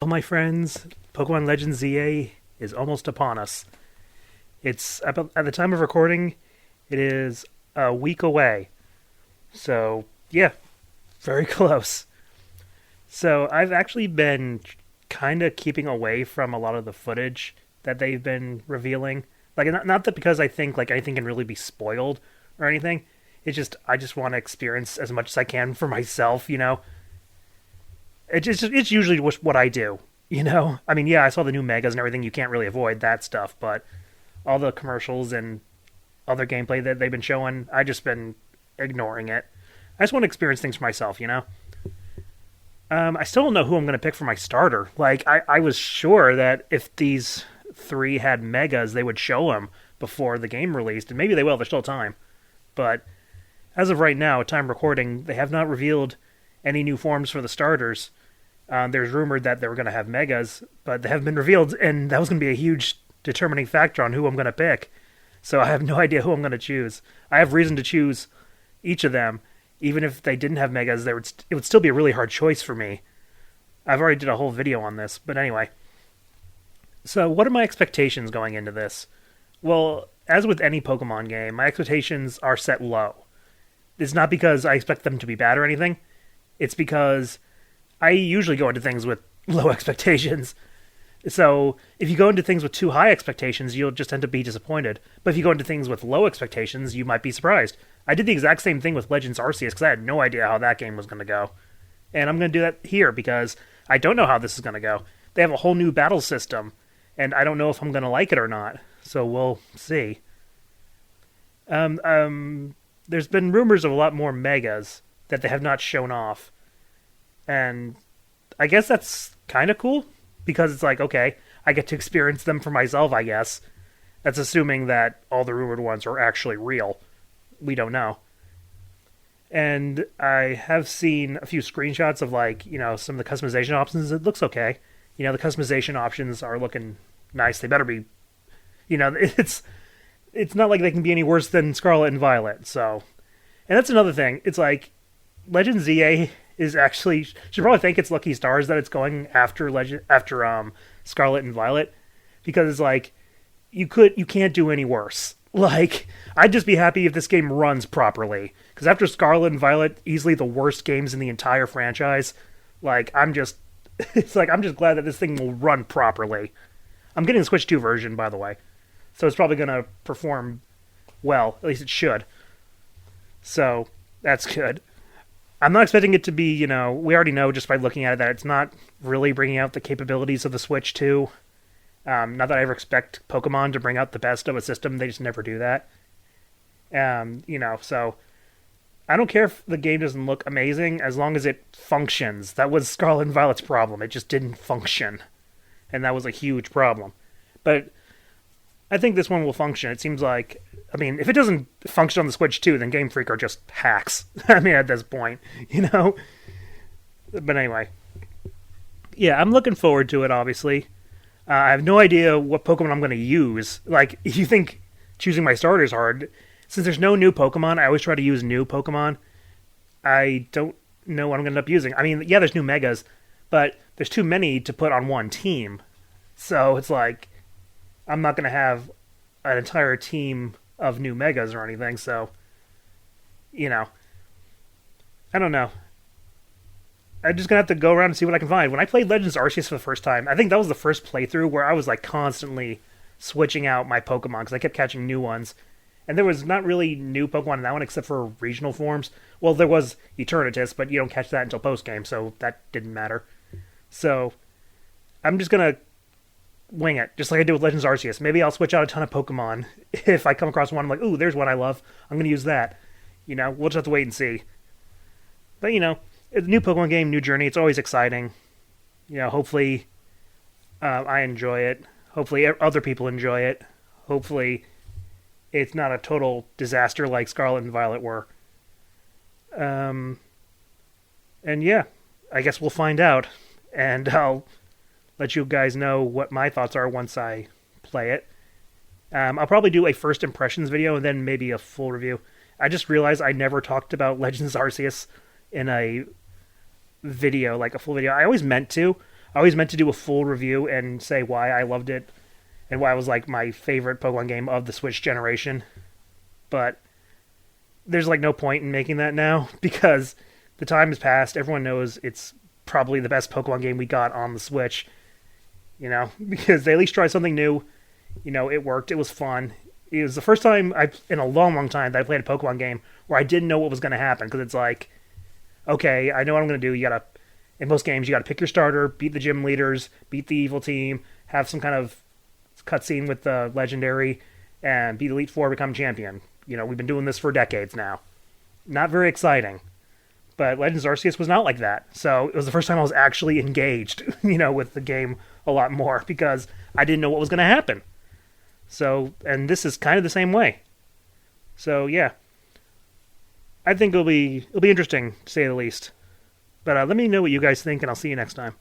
Well, my friends, Pokemon Legends Z-A is almost upon us. It's about, at the time of recording, it is a week away. So, yeah, very close. So, I've actually been kind of keeping away from a lot of the footage that they've been revealing. Like, not that because I think like anything can really be spoiled or anything. It's just I just want to experience as much as I can for myself. It's usually what I do. I mean, yeah, I saw the new megas and everything. You can't really avoid that stuff, but all the commercials and other gameplay that they've been showing, I just been ignoring it. I just want to experience things for myself. I still don't know who I'm going to pick for my starter. Like, I was sure that if these three had megas, they would show them before the game released, and maybe they will. There's still time. But as of right now, at time recording, they have not revealed any new forms for the starters. There's rumored that they were going to have megas, but they haven't been revealed, and that was going to be a huge determining factor on who I'm going to pick. So I have no idea who I'm going to choose. I have reason to choose each of them. Even if they didn't have megas, it would still be a really hard choice for me. I've already did a whole video on this, but anyway. So what are my expectations going into this? Well, as with any Pokemon game, my expectations are set low. It's not because I expect them to be bad or anything. It's because I usually go into things with low expectations. So if you go into things with too high expectations, you'll just tend to be disappointed. But if you go into things with low expectations, you might be surprised. I did the exact same thing with Legends Arceus because I had no idea how that game was going to go. And I'm going to do that here because I don't know how this is going to go. They have a whole new battle system, and I don't know if I'm going to like it or not. So we'll see. There's been rumors of a lot more megas that they have not shown off. And I guess that's kind of cool because it's like, okay, I get to experience them for myself, I guess. That's assuming that all the rumored ones are actually real. We don't know. And I have seen a few screenshots of some of the customization options. It looks okay. The customization options are looking nice. They better be, it's not like they can be any worse than Scarlet and Violet. So, and that's another thing. It's like Legend Z-A is actually should probably thank its lucky stars that it's going after Scarlet and Violet, because it's like you can't do any worse. Like, I'd just be happy if this game runs properly, because after Scarlet and Violet, easily the worst games in the entire franchise. Like, I'm just glad that this thing will run properly. I'm getting the Switch 2 version, by the way, so it's probably gonna perform well. At least it should. So that's good. I'm not expecting it to be, we already know just by looking at it that it's not really bringing out the capabilities of the Switch 2. Not that I ever expect Pokemon to bring out the best of a system, they just never do that. So I don't care if the game doesn't look amazing as long as it functions. That was Scarlet and Violet's problem. It just didn't function. And that was a huge problem. But I think this one will function. It seems like, if it doesn't function on the Switch 2, then Game Freak are just hacks. At this point, But anyway. Yeah, I'm looking forward to it, obviously. I have no idea what Pokemon I'm going to use. Like, if you think choosing my starter is hard, since there's no new Pokemon, I always try to use new Pokemon. I don't know what I'm going to end up using. Yeah, there's new Megas, but there's too many to put on one team. So it's like, I'm not going to have an entire team of new Megas or anything, so, I don't know. I'm just going to have to go around and see what I can find. When I played Legends Arceus for the first time, I think that was the first playthrough where I was like constantly switching out my Pokemon because I kept catching new ones. And there was not really new Pokemon in that one except for regional forms. Well, there was Eternatus, but you don't catch that until post-game, so that didn't matter. So, I'm just going to wing it, just like I did with Legends Arceus. Maybe I'll switch out a ton of Pokemon. If I come across one, I'm like, ooh, there's one I love. I'm going to use that. We'll just have to wait and see. But, it's a new Pokemon game, new journey. It's always exciting. Hopefully I enjoy it. Hopefully other people enjoy it. Hopefully it's not a total disaster like Scarlet and Violet were. And yeah, I guess we'll find out. And I'll let you guys know what my thoughts are once I play it. I'll probably do a first impressions video and then maybe a full review. I just realized I never talked about Legends Arceus in a video, like a full video. I always meant to. I always meant to do a full review and say why I loved it and why it was like my favorite Pokemon game of the Switch generation. But there's like no point in making that now because the time has passed. Everyone knows it's probably the best Pokemon game we got on the Switch. Because they at least tried something new. It worked. It was fun. It was the first time in a long, long time that I played a Pokemon game where I didn't know what was going to happen because it's like, okay, I know what I'm going to do. In most games, you got to pick your starter, beat the gym leaders, beat the evil team, have some kind of cutscene with the legendary, and beat Elite Four, become champion. We've been doing this for decades now. Not very exciting. But Legends Arceus was not like that. So it was the first time I was actually engaged, with the game a lot more because I didn't know what was going to happen. So, and this is kind of the same way. So yeah, I think it'll be interesting to say the least. But let me know what you guys think, and I'll see you next time.